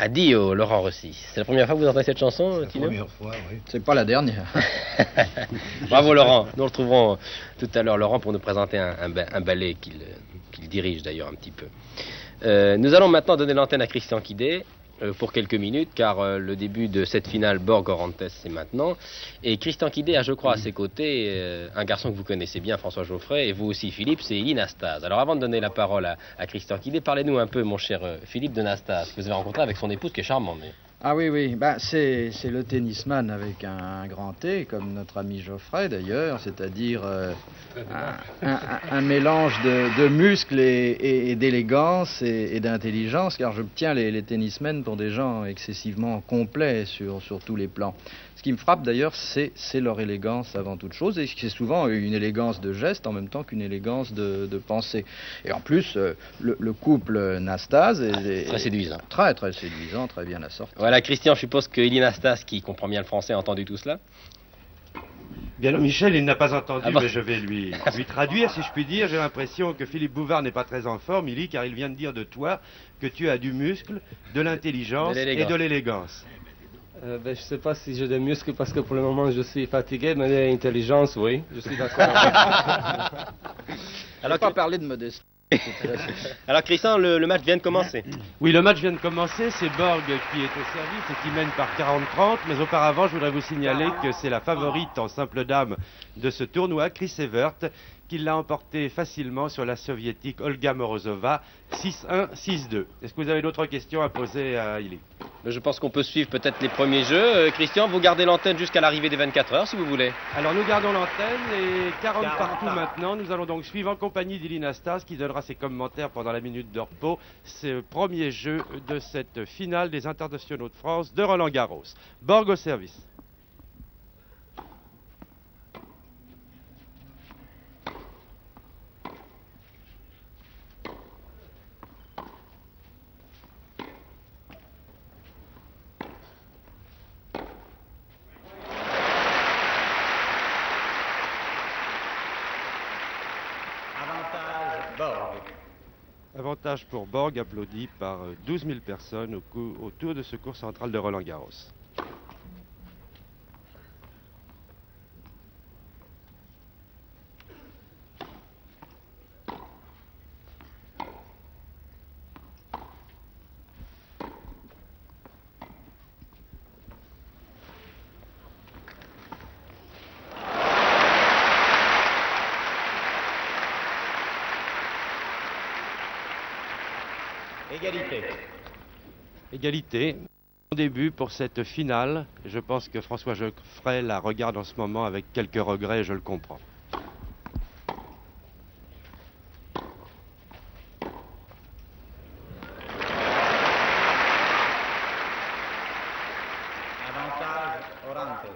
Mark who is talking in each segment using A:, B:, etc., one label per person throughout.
A: Addio, Laurent Rossi. C'est la première fois que vous entendez cette chanson,
B: C'est la
A: Tino?
B: première fois, oui.
C: C'est pas la dernière.
A: Bravo Laurent. Nous retrouverons tout à l'heure Laurent pour nous présenter un ballet qu'il dirige d'ailleurs un petit peu. Nous allons maintenant donner l'antenne à Christian Quidé pour quelques minutes, car le début de cette finale Borg-Orantes, c'est maintenant. Et Christian Quidé a, je crois, à ses côtés un garçon que vous connaissez bien, François Geoffray, et vous aussi, Philippe, c'est Elie Nastase. Alors avant de donner la parole à Christian Quidé, parlez-nous un peu, mon cher Philippe, de Nastase, que vous avez rencontré avec son épouse, qui est charmante.
C: Ah oui, oui, c'est le tennisman avec un grand T, comme notre ami Geoffrey d'ailleurs, c'est-à-dire un mélange de muscles et d'élégance et d'intelligence, car je tiens les tennismen pour des gens excessivement complets sur tous les plans. Ce qui me frappe d'ailleurs, c'est leur élégance avant toute chose, et c'est souvent une élégance de geste en même temps qu'une élégance de pensée. Et en plus, le couple Nastase est
A: très séduisant.
C: Très, très séduisant, très bien assorti.
A: Voilà, Christian, je suppose que Elie Nastase, qui comprend bien le français, a entendu tout cela.
D: Bien, Michel, il n'a pas entendu,
A: Ah bon.
D: mais je vais lui traduire, si je puis dire. J'ai l'impression que Philippe Bouvard n'est pas très en forme, Illy, car il vient de dire de toi que tu as du muscle, de l'intelligence et de l'élégance.
E: Je ne sais pas si j'ai des muscles parce que pour le moment je suis fatigué, mais l'intelligence, oui, je suis d'accord.
C: Alors, pas parler de modestie.
A: Alors Christian, le match vient de commencer.
D: Oui, le match vient de commencer, c'est Borg qui est au service et qui mène par 40-30, mais auparavant je voudrais vous signaler que c'est la favorite en simple dame de ce tournoi, Chris Evert, qui l'a emporté facilement sur la soviétique Olga Morozova, 6-1, 6-2. Est-ce que vous avez d'autres questions à poser à Illy?
A: Je pense qu'on peut suivre peut-être les premiers jeux. Christian, vous gardez l'antenne jusqu'à l'arrivée des 24 heures si vous voulez.
D: Alors nous gardons l'antenne et 40 partout maintenant. Nous allons donc suivre en compagnie d'Elie Nastase qui donnera ses commentaires pendant la minute de repos. C'est le premier jeu de cette finale des internationaux de France de Roland Garros. Borg au service. Avantage pour Borg, applaudi par 12 000 personnes autour de ce cours central de Roland Garros.
A: Égalité.
D: Égalité. Bon début pour cette finale. Je pense que François Geoffrey la regarde en ce moment avec quelques regrets, je le comprends.
F: Avantage Orantes.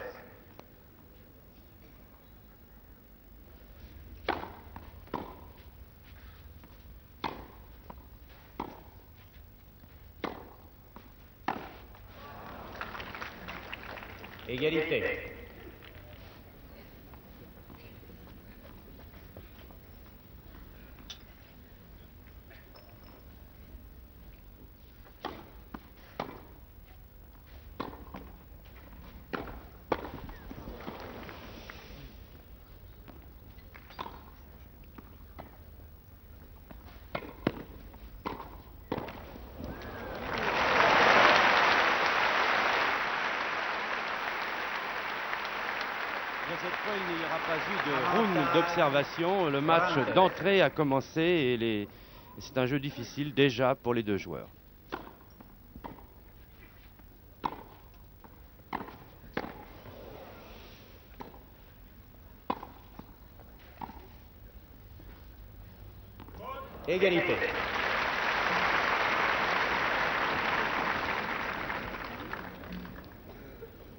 F: Égalité.
D: Cette fois, il n'y aura pas eu de round d'observation. Le match d'entrée a commencé et c'est un jeu difficile déjà pour les deux joueurs.
F: Égalité.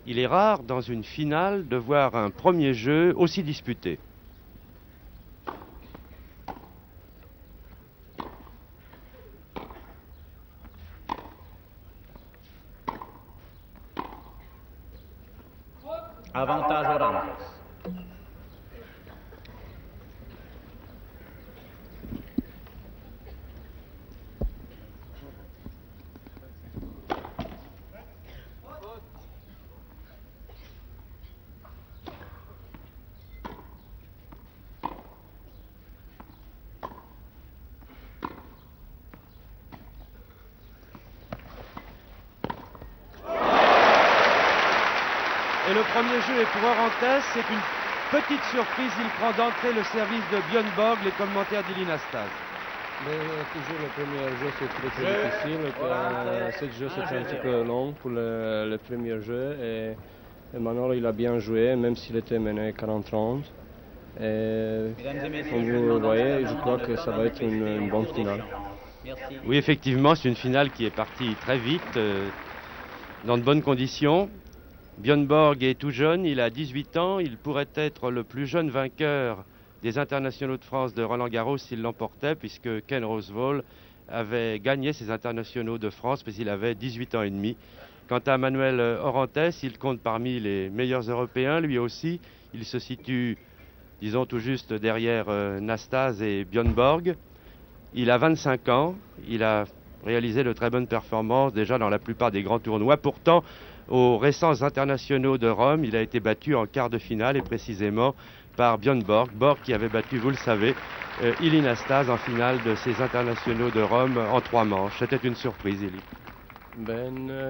D: Il est rare dans une finale de voir un premier jeu aussi disputé.
F: Avantage Orantes.
D: Et le premier jeu est pour Orantes. C'est une petite surprise. Il prend d'entrée le service de Björn Borg. Les commentaires d'Ili Nastase.
E: Mais toujours le premier jeu c'est très difficile. Ce jeu c'est un petit peu long pour le premier jeu et Manolo il a bien joué même s'il était mené 40-30. Et comme vous le voyez, je crois que ça va être une bonne finale.
F: Merci.
D: Oui, effectivement, c'est une finale qui est partie très vite, dans de bonnes conditions. Björn Borg est tout jeune, il a 18 ans, il pourrait être le plus jeune vainqueur des internationaux de France de Roland Garros s'il l'emportait, puisque Ken Rosewall avait gagné ses internationaux de France, mais il avait 18 ans et demi. Quant à Manuel Orantes, il compte parmi les meilleurs Européens, lui aussi. Il se situe, disons, tout juste derrière Nastase et Björn Borg. Il a 25 ans, il a réalisé de très bonnes performances déjà dans la plupart des grands tournois. Pourtant, aux récents internationaux de Rome, il a été battu en quart de finale et précisément par Björn Borg. Borg qui avait battu, vous le savez, Ilie Nastase en finale de ces internationaux de Rome en 3 manches. C'était une surprise, Ilie.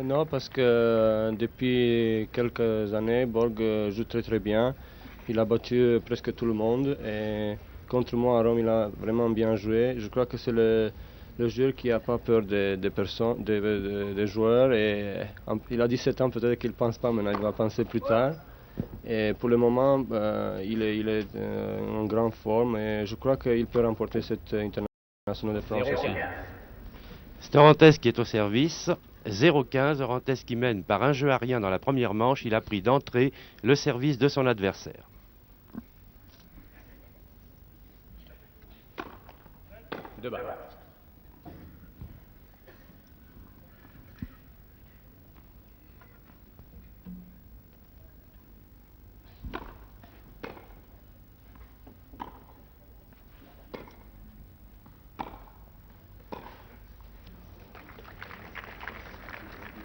E: Non, parce que depuis quelques années, Borg joue très bien. Il a battu presque tout le monde et contre moi à Rome, il a vraiment bien joué. Je crois que c'est le joueur qui n'a pas peur des personnes, des joueurs. Et il a 17 ans, peut-être qu'il ne pense pas maintenant, il va penser plus tard. Et pour le moment, il est en grande forme et je crois qu'il peut remporter cette internationale de France aussi.
D: C'est Orantes qui est au service. 0-15, Orantes qui mène par un jeu à rien dans la première manche. Il a pris d'entrée le service de son adversaire.
F: Deux balles.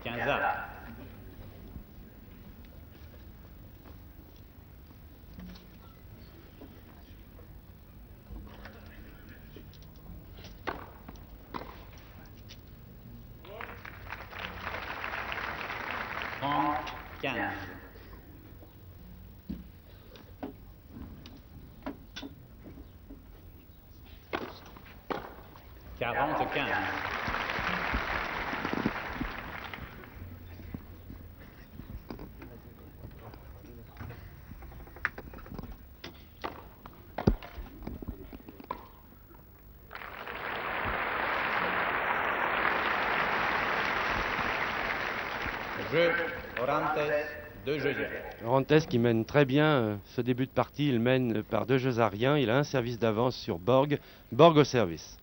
F: Quinze. 15. 45. Jeu Orantes, 2 jeux.
D: Orantes qui mène très bien ce début de partie. Il mène par 2 jeux à rien. Il a un service d'avance sur Borg. Borg au service.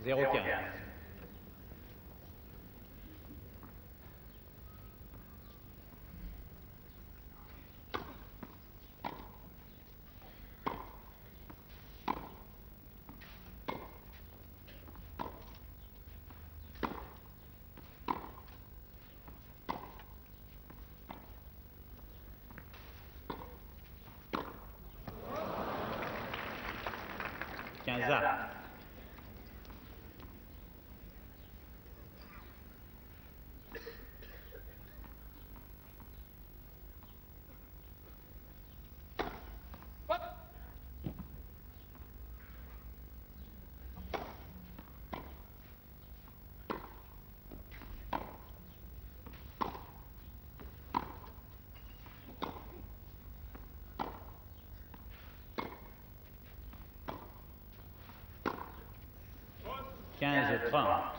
F: 0-15. 15. 15-30.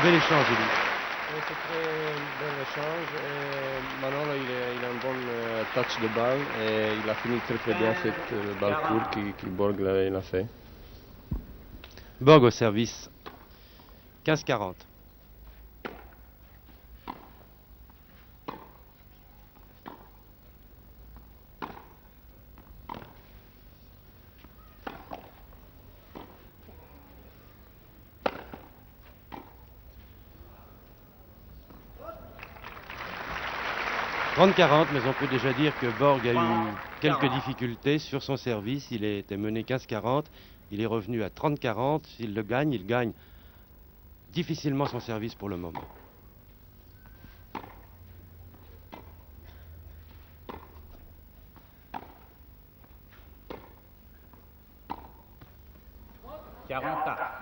D: Bel échange, Elie.
E: Oui, c'est très bel échange. Et Manolo, il a un bon touch de balle et il a fini très bien cette balle courte qui Borg il a fait.
D: Borg au service. 15-40. 30-40, mais on peut déjà dire que Borg a eu quelques
F: 40.
D: difficultés sur son service. Il était mené 15-40. Il est revenu à 30-40. S'il le gagne, il gagne difficilement son service pour le moment.
F: Quaranta.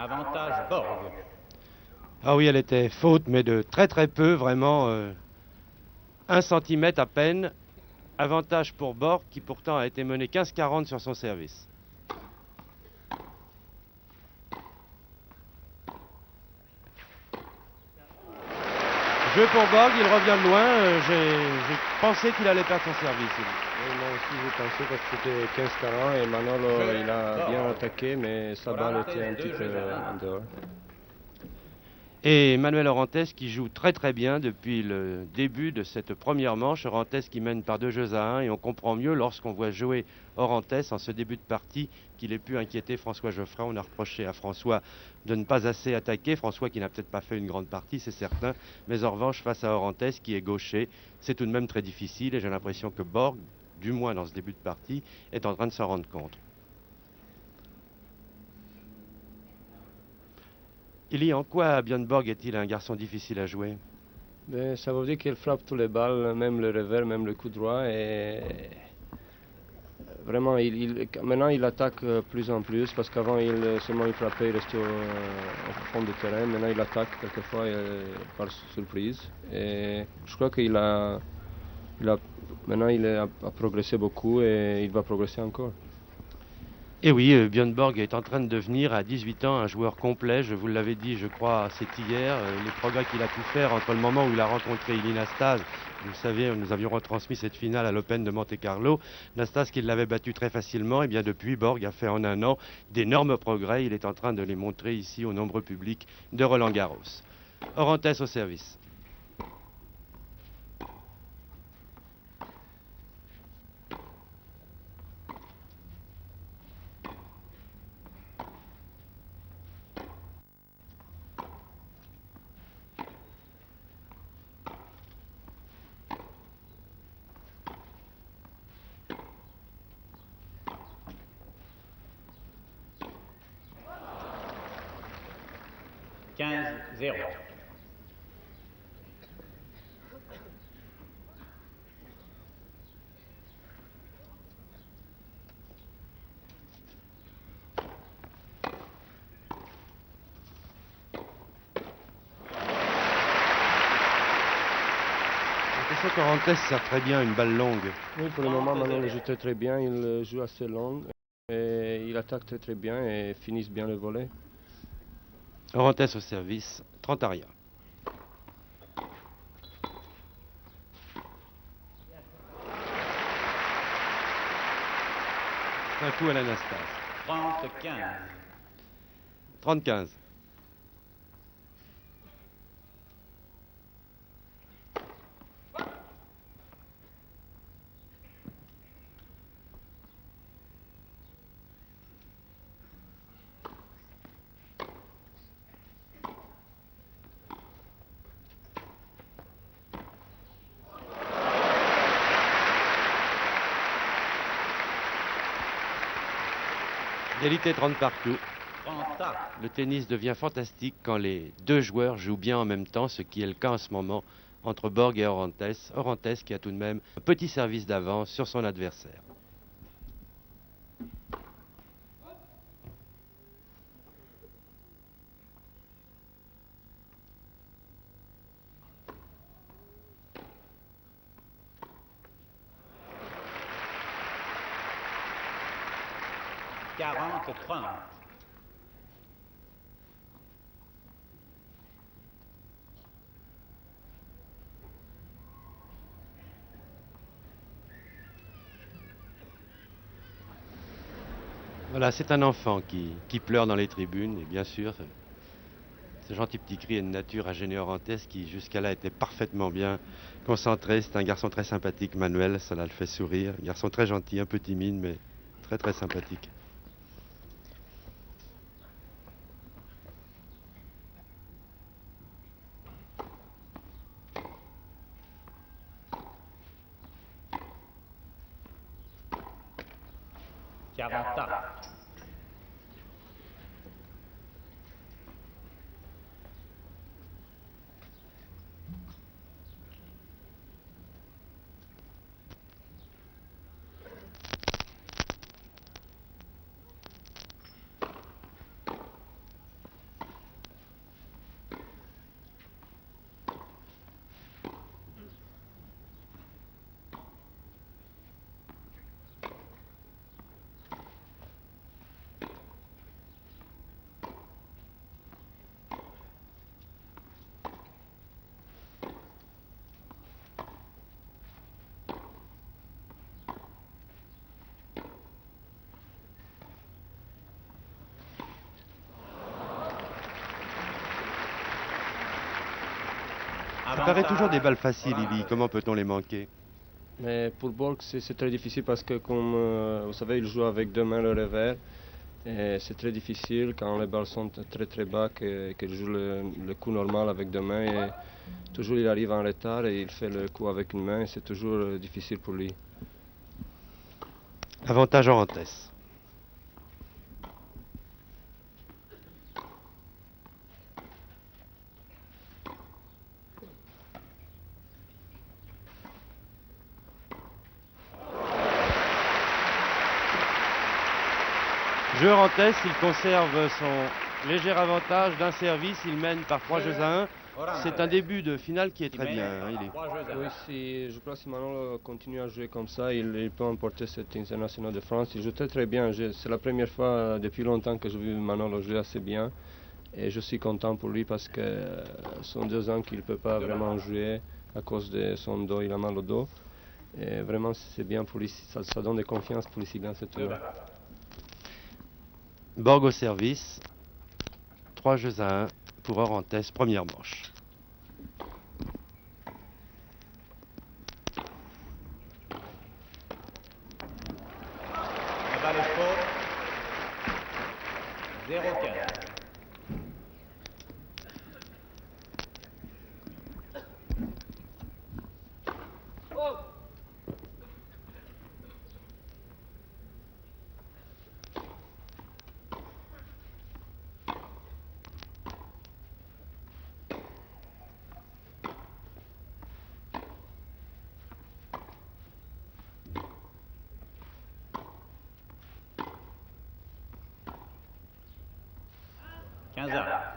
F: Avantage Borg.
D: Ah oui, elle était faute, mais de très très peu, vraiment 1 centimètre à peine. Avantage pour Borg, qui pourtant a été mené 15-40 sur son service. Jeu pour Borg, il revient de loin. J'ai pensé qu'il allait perdre son service.
E: Et moi aussi j'ai pensé parce que c'était 15-40 et Manolo il a bien attaqué mais sa balle était un petit peu en dehors.
D: Et Manuel Orantes qui joue très très bien depuis le début de cette première manche. Orantes qui mène par 2-1 et on comprend mieux lorsqu'on voit jouer Orantes en ce début de partie qu'il ait pu inquiéter François Geoffrin. On a reproché à François de ne pas assez attaquer. François qui n'a peut-être pas fait une grande partie, c'est certain. Mais en revanche, face à Orantes qui est gaucher, c'est tout de même très difficile et j'ai l'impression que Borg, du moins dans ce début de partie, est en train de s'en rendre compte. Elie, en quoi Björn Borg est-il un garçon difficile à jouer?
E: Ben, ça veut dire qu'il frappe tous les balles, même le revers, même le coup droit et vraiment maintenant il attaque plus en plus parce qu'avant seulement il frappait, il restait au fond du terrain, maintenant il attaque quelquefois par surprise et je crois maintenant il a progressé beaucoup et il va progresser encore.
D: Et oui, Björn Borg est en train de devenir à 18 ans un joueur complet. Je vous l'avais dit, je crois, c'est hier, les progrès qu'il a pu faire entre le moment où il a rencontré Ilie Nastase. Vous savez, nous avions retransmis cette finale à l'Open de Monte-Carlo. Nastase qui l'avait battu très facilement. Et bien depuis, Borg a fait en un an d'énormes progrès. Il est en train de les montrer ici au nombreux public de Roland-Garros. Orantes au service.
F: Quinze, 0.
D: J'ai l'impression qu'Orantes sert très bien une balle longue.
E: Oui, pour le moment, maintenant, il joue très très bien, il joue assez long, et il attaque très très bien et finit bien le volet.
D: Orantes au service, 30 arrière. Un coup à l'Anastas.
F: 30-15.
D: 30-15. Égalité 30 partout.
F: 30 à.
D: Le tennis devient fantastique quand les deux joueurs jouent bien en même temps, ce qui est le cas en ce moment entre Borg et Orantes. Orantes qui a tout de même un petit service d'avance sur son adversaire.
F: Quarante, 30.
D: Voilà, c'est un enfant qui pleure dans les tribunes, et bien sûr, Ce gentil petit cri est une nature à Géné Orantes qui jusqu'à là était parfaitement bien concentré. C'est un garçon très sympathique, Manuel, ça le fait sourire. Un garçon très gentil, un peu timide, mais très très sympathique.
F: Quaranta.
D: Ça paraît toujours des balles faciles, Illy. Comment peut-on les manquer?
E: Mais pour Borg, c'est très difficile parce que, comme vous savez, il joue avec deux mains le revers. Et c'est très difficile quand les balles sont très très bas qu'il joue le coup normal avec deux mains. Et toujours il arrive en retard et il fait le coup avec une main. Et c'est toujours difficile pour lui.
D: Avantage Orantes. Jeu Orantes, il conserve son léger avantage d'un service. Il mène par 3 jeux à 1. C'est un début de finale qui est très bien, hein, Illy.
E: Oui, je crois que si Manolo continue à jouer comme ça, il peut emporter cet international de France. Il joue très très bien. C'est la première fois depuis longtemps que je vu Manolo jouer assez bien. Et je suis content pour lui parce que sont 2 ans qu'il ne peut pas vraiment jouer à cause de son dos, il a mal au dos. Et vraiment c'est bien pour lui, ça donne de confiance pour lui si bien ce tournoi.
D: Borg au service. 3 jeux à 1 pour Orantes, première manche.
F: La balle est faute. 0-15. Quinze à.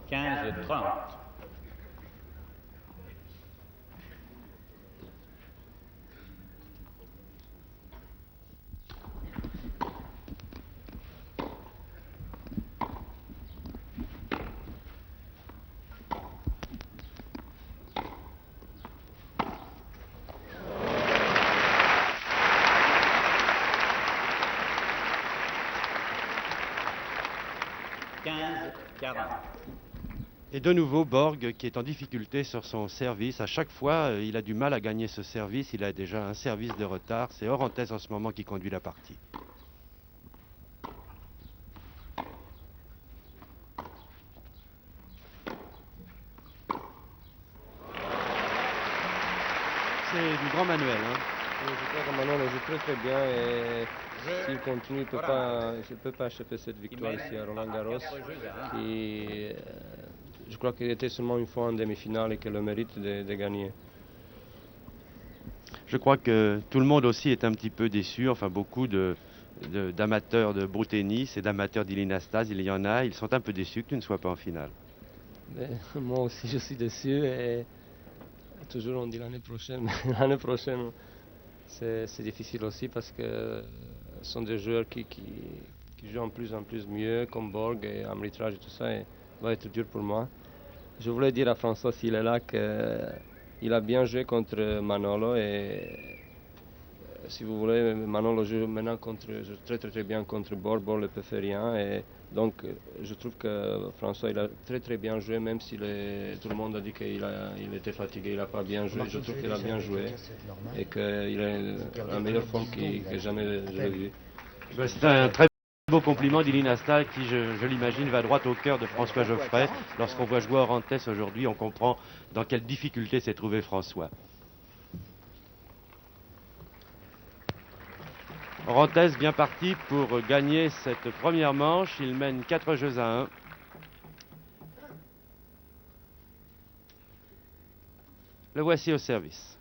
F: Quinze 30. Quinze 40.
D: Et de nouveau, Borg qui est en difficulté sur son service. À chaque fois, il a du mal à gagner ce service. Il a déjà un service de retard. C'est Orantes en ce moment qui conduit la partie. C'est du grand Manuel, hein.
E: Je crois que Manolo joue très très bien et s'il continue, il ne peut pas échapper cette victoire ici à Roland Garros. Qui, je crois qu'il était seulement une fois en demi-finale et qu'il a le mérite de gagner.
D: Je crois que tout le monde aussi est un petit peu déçu. Enfin, beaucoup d'amateurs de Broutennis et d'amateurs d'Ilinastase, il y en a. Ils sont un peu déçus que tu ne sois pas en finale.
E: Mais moi aussi, je suis déçu et toujours on dit l'année prochaine. Mais l'année prochaine, c'est difficile aussi parce que ce sont des joueurs qui jouent en plus mieux, comme Borg et Amritraj et tout ça. Et va être dur pour moi. Je voulais dire à François s'il est là qu'il a bien joué contre Manolo et si vous voulez, Manolo joue maintenant joue très bien contre Borg. Borg ne peut faire rien et donc je trouve que François il a très bien joué même si tout le monde a dit il était fatigué, il n'a pas bien joué. Je trouve qu'il a bien joué et qu'il est la meilleure forme que jamais je l'ai vu.
D: Ben, c'est un très beau compliment d'Iline Asta qui, je l'imagine, va droit au cœur de François Geoffrey. Lorsqu'on voit jouer Orantes aujourd'hui, on comprend dans quelle difficulté s'est trouvé François. Orantes bien parti pour gagner cette première manche. Il mène 4 jeux à 1. Le voici au service.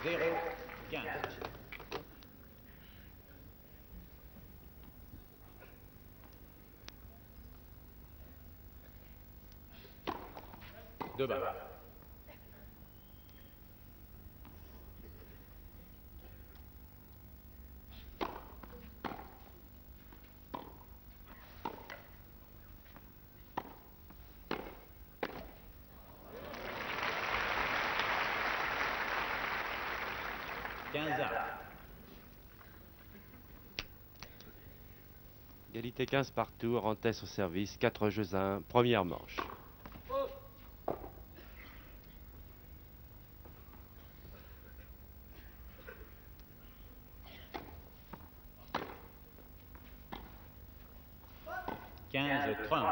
F: Zéro, 15. Deux balles.
D: Égalité 15 partout, Orantes au service, 4 jeux à 1, première manche.
F: Quinze, 30.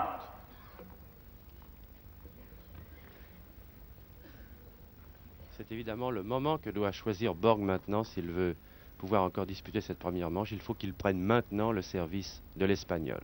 D: C'est évidemment le moment que doit choisir Borg maintenant s'il veut pouvoir encore disputer cette première manche. Il faut qu'il prenne maintenant le service de l'Espagnol.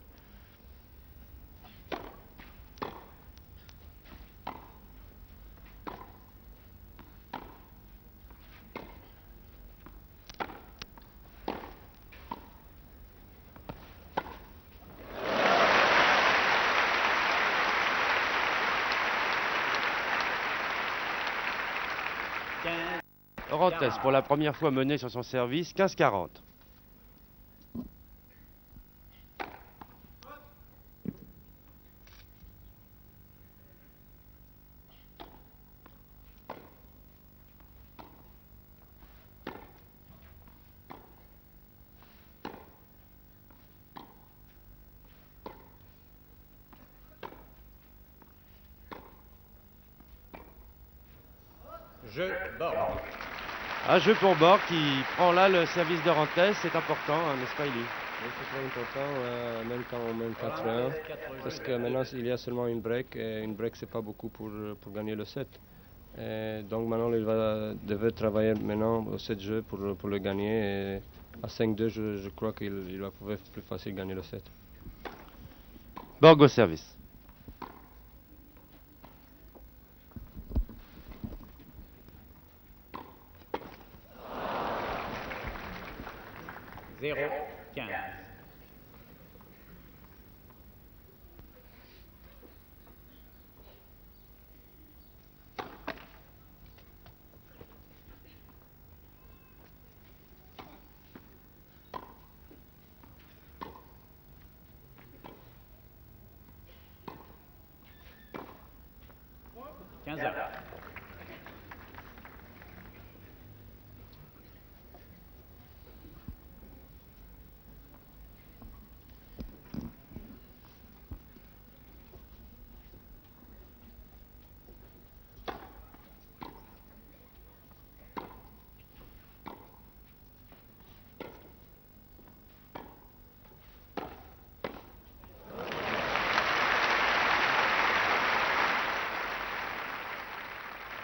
D: Orantes, pour la première fois mené sur son service, 15-40.
F: Jeu, Borg.
D: Un jeu pour Borg qui prend là le service d'Orantes, c'est important, hein, n'est-ce pas, Eli?
E: Oui, c'est très important, même quand on mène 4-1, parce que maintenant il y a seulement une break, et une break c'est pas beaucoup pour gagner le set. Et donc maintenant il devait travailler maintenant au 7 jeux pour le gagner, et à 5-2 je crois qu'il va pouvoir plus facile gagner le set.
D: Borg au service.
F: Zéro, 15. Quinze heures.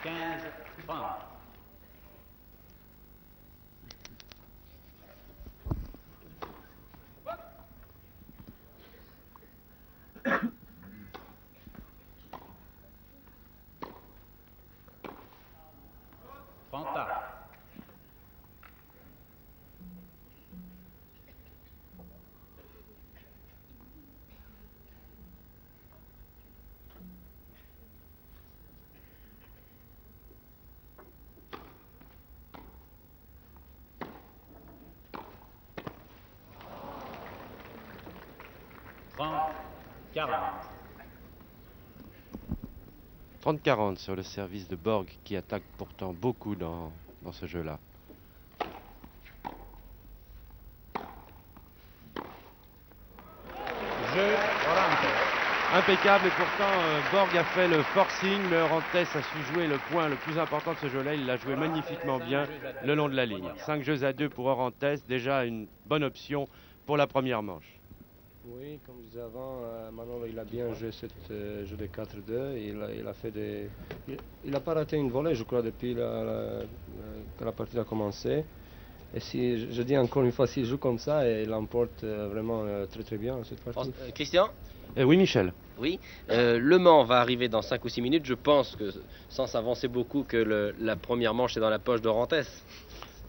F: Quinze, 30. 30. 40.
D: 30-40 sur le service de Borg qui attaque pourtant beaucoup dans ce jeu-là.
F: Jeu Orantes.
D: Impeccable et pourtant Borg a fait le forcing, mais Orantes a su jouer le point le plus important de ce jeu-là. Il l'a joué magnifiquement bien le long de la ligne. 5 jeux à 2 pour Orantes, déjà une bonne option pour la première manche.
E: Oui, comme je disais avant, Manolo il a bien joué ce jeu de 4-2. Il a fait des. Il n'a pas raté une volée, je crois, depuis que la partie a commencé. Et si je dis encore une fois, s'il joue comme ça, il emporte vraiment très très bien cette partie.
A: Christian?
D: Oui, Michel.
A: Oui. Le Mans va arriver dans 5 ou 6 minutes. Je pense que, sans s'avancer beaucoup, que la première manche est dans la poche d'Orantes.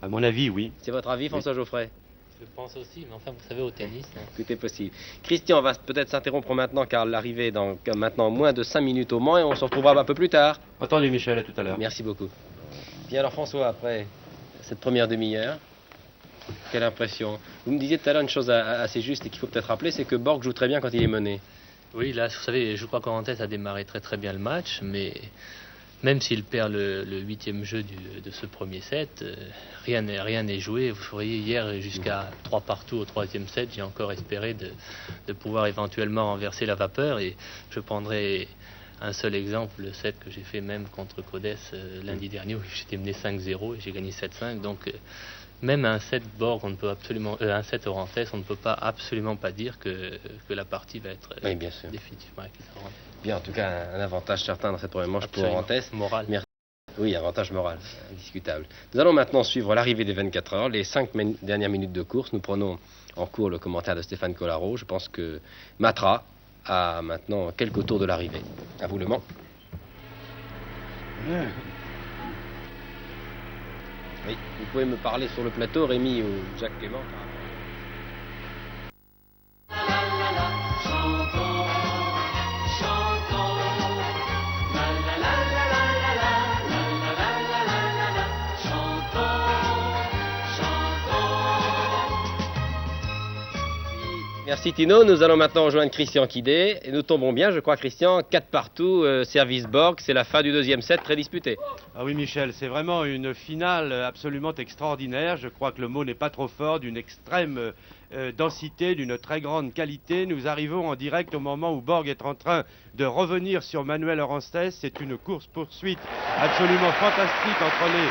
D: À mon avis, oui.
A: C'est votre avis, François Geoffrey?
B: Je pense aussi, mais enfin, vous savez, au tennis.
A: Tout est possible. Christian va peut-être s'interrompre maintenant car l'arrivée est dans maintenant moins de 5 minutes au Mans et on se retrouvera un peu plus tard.
D: Entendu, Michel, à tout à l'heure.
A: Merci beaucoup. Bien alors François, après cette première demi-heure, quelle impression? Vous me disiez tout à l'heure une chose assez juste et qu'il faut peut-être rappeler, c'est que Borg joue très bien quand il est mené.
B: Oui, là, vous savez, je crois qu'Orantes a démarré très très bien le match, mais même s'il perd le 8e jeu de ce premier set, rien n'est joué. Vous voyez, hier, jusqu'à 3 partout au 3e set, j'ai encore espéré de pouvoir éventuellement renverser la vapeur. Et je prendrai un seul exemple, le set que j'ai fait même contre Codes lundi dernier, où j'étais mené 5-0 et j'ai gagné 7-5. Donc, même un set Borg, on ne peut absolument, un set Orantes, on ne peut pas absolument pas dire que la partie va être
A: Oui, bien sûr.
B: définitivement acquise à Orantes.
A: Bien, en tout cas, un avantage certain dans cette première manche pour
B: Absolument.
A: Orantes.
B: Moral.
A: Merci. Oui, avantage moral, indiscutable. Nous allons maintenant suivre l'arrivée des 24 heures, les 5 dernières minutes de course. Nous prenons en cours le commentaire de Stéphane Collaro. Je pense que Matra a maintenant quelques tours de l'arrivée. À vous, Le Mans. Oui, vous pouvez me parler sur le plateau, Rémi ou Jacques Clément. Merci Tino, nous allons maintenant rejoindre Christian Quidé et nous tombons bien, je crois Christian, 4 partout, service Borg, c'est la fin du deuxième set, très disputé.
D: Ah oui, Michel, c'est vraiment une finale absolument extraordinaire. Je crois que le mot n'est pas trop fort, d'une extrême densité, d'une très grande qualité. Nous arrivons en direct au moment où Borg est en train de revenir sur Manuel Orantes. C'est une course-poursuite absolument fantastique entre les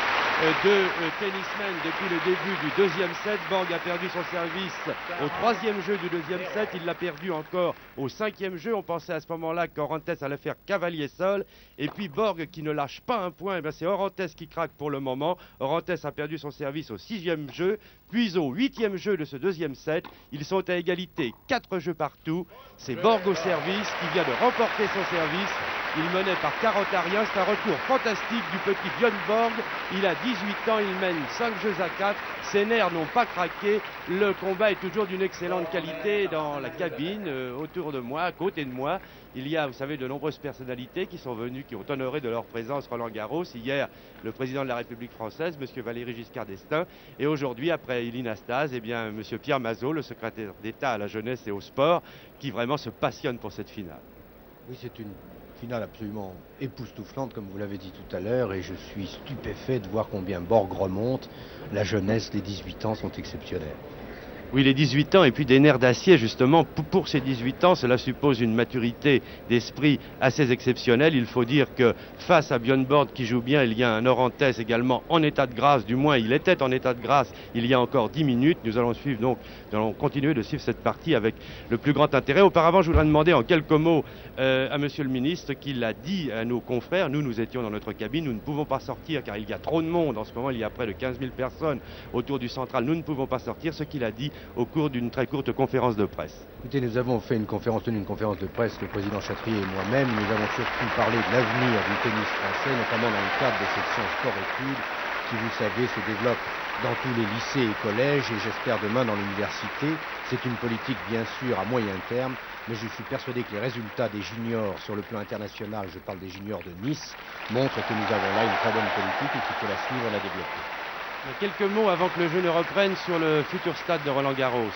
D: deux tennismen depuis le début du deuxième set. Borg a perdu son service au 3e jeu du deuxième set. Il l'a perdu encore au 5e jeu. On pensait à ce moment-là qu'Orantes allait faire cavalier seul. Et puis Borg qui ne lâche pas un point, c'est Orantes qui craque pour le moment. Orantes a perdu son service au 6e jeu, puis au 8e jeu de ce deuxième set. Ils sont à égalité, 4 jeux partout. C'est Borg au service qui vient de remporter son service. Il menait par 40 à rien. C'est un retour fantastique du petit Björn Borg. Il a 18 ans, il mène 5 jeux à 4. Ses nerfs n'ont pas craqué. Le combat est toujours d'une excellente qualité dans la cabine, autour de moi, à côté de moi. Il y a, vous savez, de nombreuses personnalités qui sont venues, qui ont honoré de leur présence Roland Garros. Hier, le président de la République française, M. Valéry Giscard d'Estaing. Et aujourd'hui, après Eline Astaz, eh bien, M. Pierre Mazot, le secrétaire d'État à la jeunesse et au sport, qui vraiment se passionne pour cette finale.
G: Oui, c'est une finale absolument époustouflante, comme vous l'avez dit tout à l'heure, et je suis stupéfait de voir combien Borg remonte. La jeunesse, les 18 ans sont exceptionnels.
D: Oui, les 18 ans et puis des nerfs d'acier, justement. Pour ces 18 ans, cela suppose une maturité d'esprit assez exceptionnelle. Il faut dire que face à Björn Borg qui joue bien, il y a un Orantes également en état de grâce. Du moins, il était en état de grâce il y a encore 10 minutes. Nous allons continuer de suivre cette partie avec le plus grand intérêt. Auparavant, je voudrais demander en quelques mots à Monsieur le Ministre qu'il a dit à nos confrères. Nous étions dans notre cabine, nous ne pouvons pas sortir car il y a trop de monde. En ce moment, il y a près de 15 000 personnes autour du central. Nous ne pouvons pas sortir. Ce qu'il a dit, au cours d'une très courte conférence de presse.
G: Écoutez, nous avons fait tenu une conférence de presse, le président Chatrier et moi-même. Nous avons surtout parlé de l'avenir du tennis français, notamment dans le cadre de section sport-études, qui, vous savez, se développe dans tous les lycées et collèges, et j'espère demain dans l'université. C'est une politique, bien sûr, à moyen terme, mais je suis persuadé que les résultats des juniors sur le plan international, je parle des juniors de Nice, montrent que nous avons là une très bonne politique et qu'il faut la suivre et la développer.
D: Quelques mots avant que le jeu ne reprenne sur le futur stade de Roland-Garros.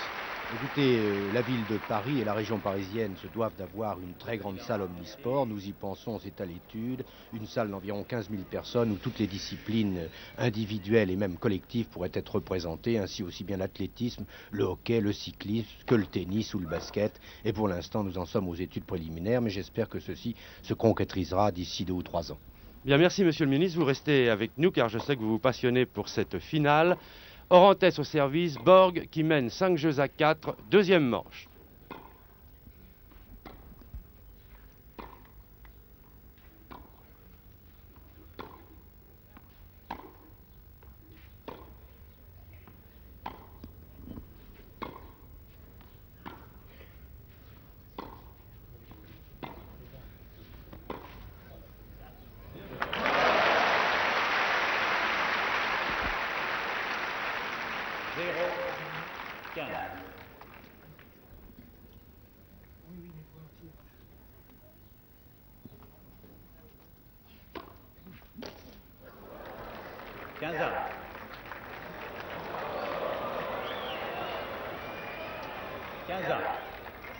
G: Écoutez, la ville de Paris et la région parisienne se doivent d'avoir une très grande salle omnisport. Nous y pensons, c'est à l'étude. Une salle d'environ 15 000 personnes où toutes les disciplines individuelles et même collectives pourraient être représentées, ainsi aussi bien l'athlétisme, le hockey, le cyclisme, que le tennis ou le basket. Et pour l'instant, nous en sommes aux études préliminaires, mais j'espère que ceci se concrétisera d'ici 2 ou 3 ans.
D: Bien, merci Monsieur le Ministre, vous restez avec nous car je sais que vous vous passionnez pour cette finale. Orantes au service, Borg qui mène 5-4, deuxième manche.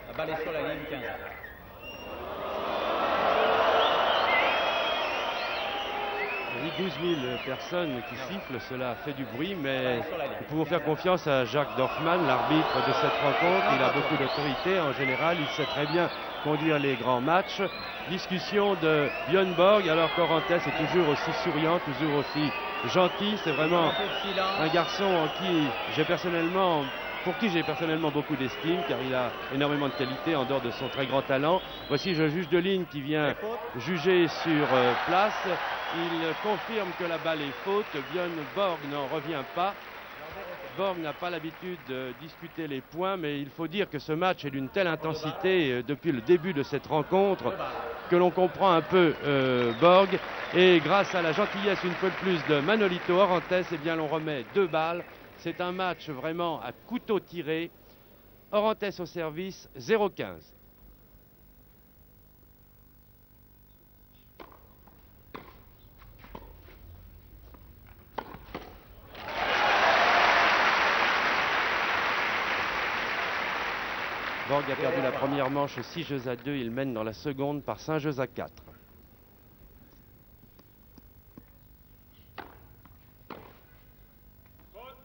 F: La balle est sur la ligne, 15.
D: Oui, 12 000 personnes qui sifflent, cela fait du bruit, mais nous pouvons faire confiance à Jacques Dorfmann, l'arbitre de cette rencontre. Il a beaucoup d'autorité en général, il sait très bien conduire les grands matchs. Discussion de Björn Borg, alors qu'Orantes est toujours aussi souriant, toujours aussi gentil. C'est vraiment un garçon pour qui j'ai personnellement beaucoup d'estime, car il a énormément de qualité en dehors de son très grand talent. Voici le juge de ligne qui vient juger sur place. Il confirme que la balle est faute. Björn Borg n'en revient pas. Borg n'a pas l'habitude de discuter les points, mais il faut dire que ce match est d'une telle intensité depuis le début de cette rencontre que l'on comprend un peu Borg. Et grâce à la gentillesse une fois de plus de Manolito Orantes, eh bien l'on remet 2 balles. C'est un match vraiment à couteau tiré. Orantes au service, 0-15. Borg a perdu la première manche 6-2. Il mène dans la seconde par 5-4.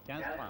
F: 15 points.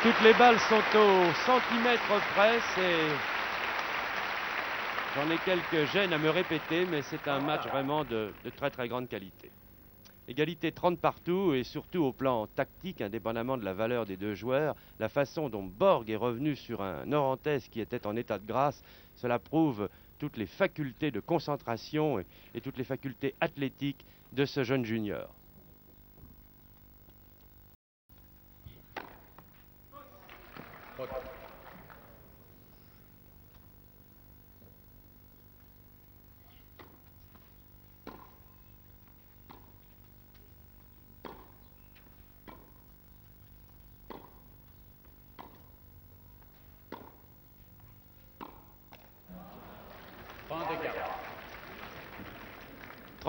F: Toutes les balles sont au centimètre près. J'en ai quelques gênes à me répéter, mais c'est un match vraiment de très très grande qualité. Égalité 30 partout et surtout au plan tactique, indépendamment de la valeur des 2 joueurs, la façon dont Borg est revenu sur un Orantes qui était en état de grâce, cela prouve toutes les facultés de concentration et toutes les facultés athlétiques de ce jeune junior. Point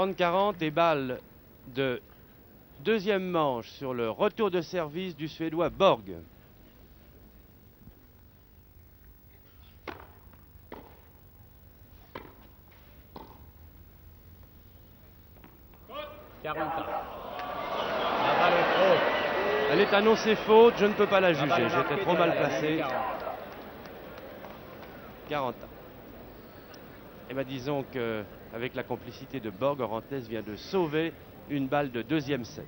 F: de
D: 30-40 et balle de deuxième manche sur le retour de service du Suédois Borg.
H: 40 ans. La balle est haute.
F: Elle est annoncée faute, je ne peux pas la
H: La balle
F: juger,
H: est
F: j'étais
H: marquée
F: trop mal
H: derrière,
F: placé.
H: 40.
F: 40 ans. Et bien disons que avec la complicité de Borg, Orantes vient de sauver une balle de deuxième set.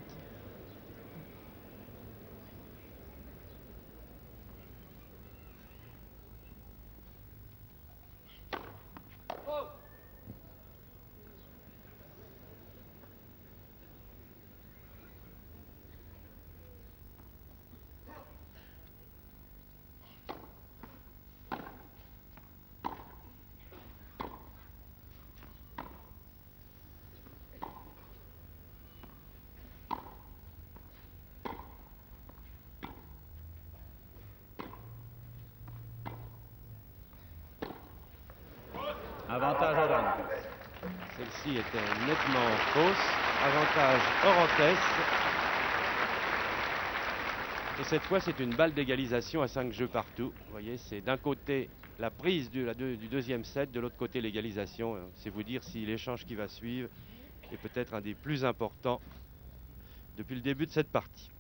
H: Avantage Orantes.
F: Celle-ci était nettement fausse. Avantage Orantes. Et cette fois, c'est une balle d'égalisation à 5 jeux partout. Vous voyez, c'est d'un côté la prise du deuxième set, de l'autre côté l'égalisation. C'est vous dire si l'échange qui va suivre est peut-être un des plus importants depuis le début de cette partie.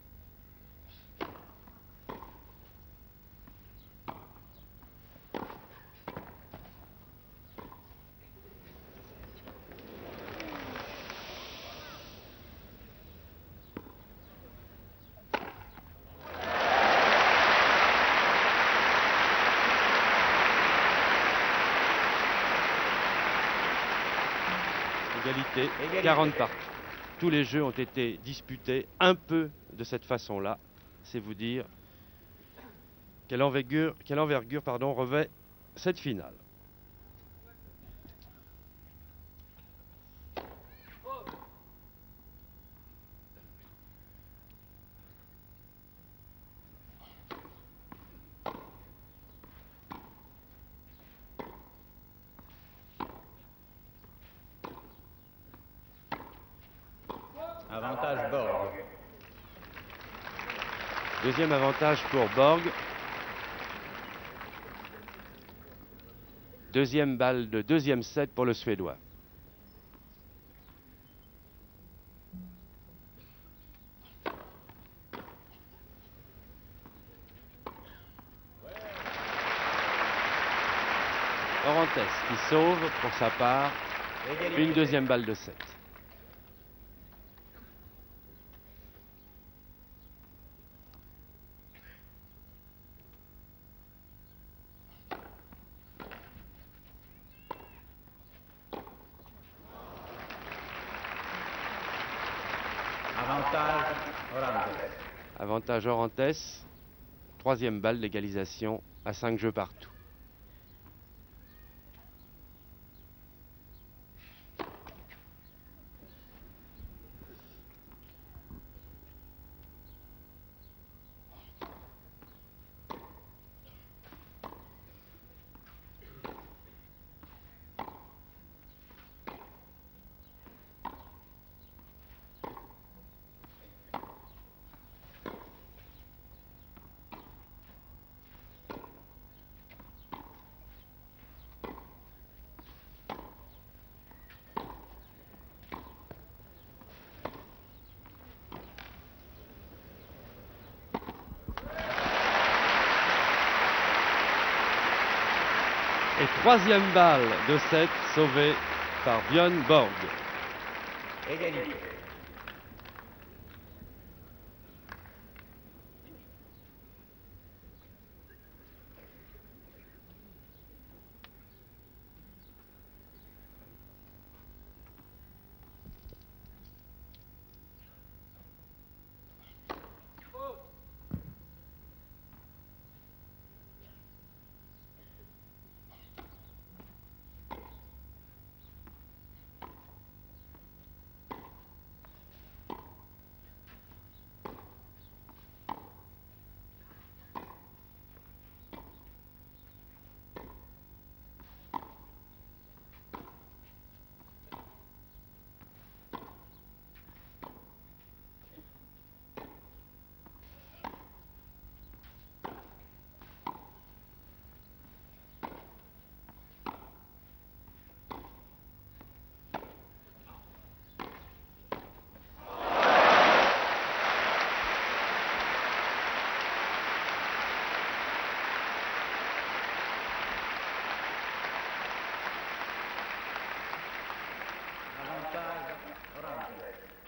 F: Égalité, 40 partout. Tous les jeux ont été disputés un peu de cette façon-là. C'est vous dire quelle envergure, revêt cette finale.
H: Avantage Borg.
F: Deuxième avantage pour Borg. Deuxième balle de deuxième set pour le Suédois. Orantes qui sauve pour sa part une deuxième balle de 7.
H: Avantage Orantes.
F: Avantage Orantes. Troisième balle d'égalisation à 5 jeux partout. Et troisième balle de 7 sauvée par Björn Borg.
H: Égalité.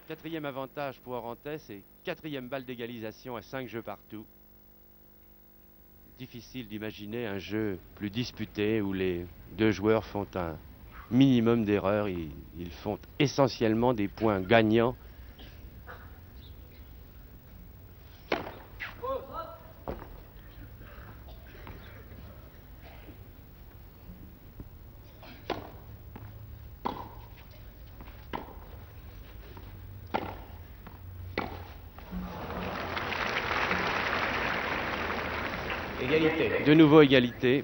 F: 4e avantage pour Orantes et 4e balle d'égalisation à 5 jeux partout. Difficile d'imaginer un jeu plus disputé où les deux joueurs font un minimum d'erreurs. Ils font essentiellement des points gagnants.
H: Égalité.
F: De nouveau égalité.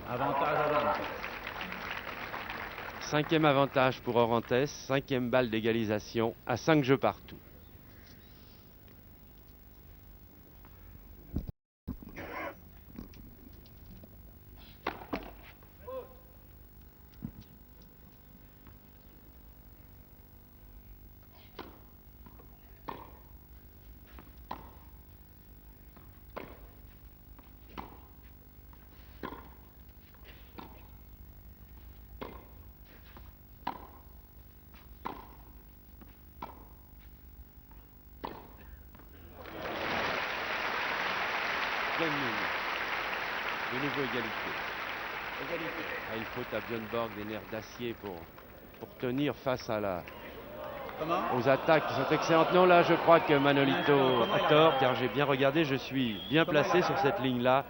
H: Avantage Orantes.
F: 5e avantage pour Orantes, 5e balle d'égalisation à 5 jeux partout. De nouveau égalité. Ah, il faut à Björn Borg des nerfs d'acier pour tenir face à aux attaques qui sont excellentes. Non, là je crois que Manolito a tort car j'ai bien regardé, je suis bien placé sur cette ligne-là.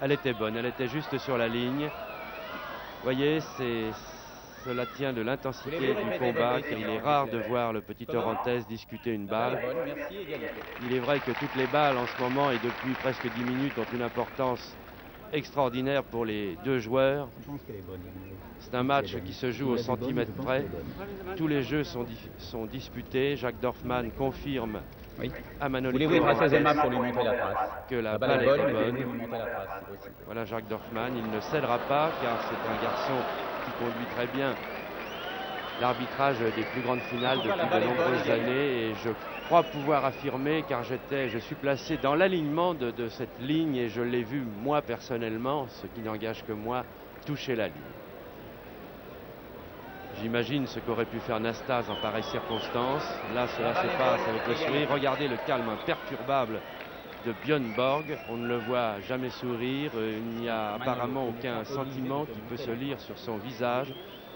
F: Elle était bonne, elle était juste sur la ligne. Vous voyez, cela tient de l'intensité du combat car il est rare de voir le petit Orantes discuter une balle. Il est vrai que toutes les balles en ce moment et depuis presque 10 minutes ont une importance extraordinaire pour les deux joueurs. C'est un match qui se joue au centimètre près. Tous les jeux sont disputés. Jacques Dorfmann confirme à Manolito que la balle est bonne. Voilà Jacques Dorfmann, il ne cédera pas car c'est un garçon qui conduit très bien l'arbitrage des plus grandes finales depuis de nombreuses années et je crois pouvoir affirmer car je suis placé dans l'alignement de cette ligne et je l'ai vu moi personnellement, ce qui n'engage que moi, toucher la ligne. J'imagine ce qu'aurait pu faire Nastase en pareille circonstance. Là, cela se passe avec le sourire. Regardez le calme imperturbable de Björn Borg. On ne le voit jamais sourire. Il n'y a apparemment aucun sentiment qui peut se lire sur son visage.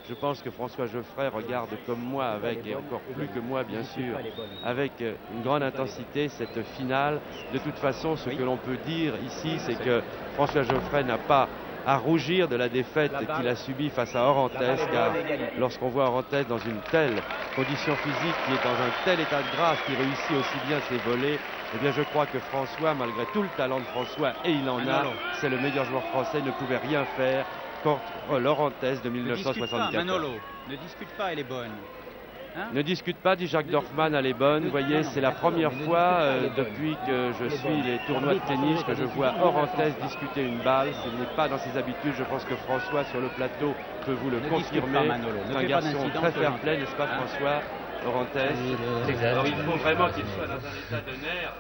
F: Je pense que François Geoffrey regarde comme moi, avec, et encore plus que moi bien sûr, avec une grande intensité cette finale. De toute façon, ce que l'on peut dire ici, c'est que François Geoffrey n'a pas à rougir de la défaite qu'il a subie face à Orantes, car lorsqu'on voit Orantes dans une telle condition physique, qui est dans un tel état de grâce, qui réussit aussi bien ses volets, eh bien je crois que François, malgré tout le talent de François, et il en a, c'est le meilleur joueur français, ne pouvait rien faire contre l'Orantes de 1964.
H: Manolo, ne discute pas, elle est bonne.
F: Hein? Ne discute pas, dit Jacques Dorfmann, elle est bonne. Vous voyez, c'est la première fois depuis que je suis les tournois de tennis que je vois Orantes discuter une balle. Ce n'est pas dans ses habitudes. Je pense que François, sur le plateau, peut vous le confirmer. C'est un garçon très fair-play, n'est-ce pas François? Orantes. Alors il faut vraiment qu'il soit dans un état de nerfs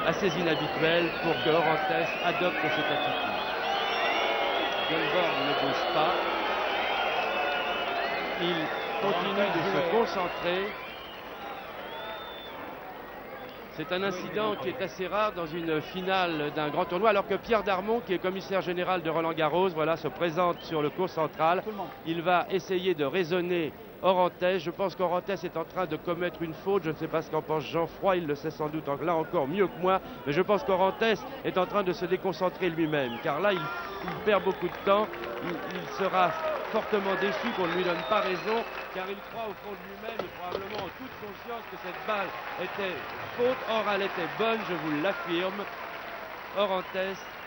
F: assez inhabituel pour que Orantes adopte cette attitude. Björn ne bouge pas. Il continue de se concentrer. C'est un incident qui est assez rare dans une finale d'un grand tournoi, alors que Pierre Darmon, qui est commissaire général de Roland-Garros, voilà, se présente sur le court central. Il va essayer de raisonner Orantes. Je pense qu'Orantes est en train de commettre une faute. Je ne sais pas ce qu'en pense Jean-Froid, il le sait sans doute là encore mieux que moi, mais je pense qu'Orantes est en train de se déconcentrer lui-même, car là il perd beaucoup de temps. Il sera fortement déçu qu'on ne lui donne pas raison, car il croit au fond de lui-même et probablement en toute conscience que cette balle était faute. Or elle était bonne, je vous l'affirme. Orantes,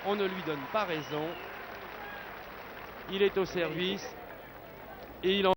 F: on ne lui donne pas raison. Il est au service et il en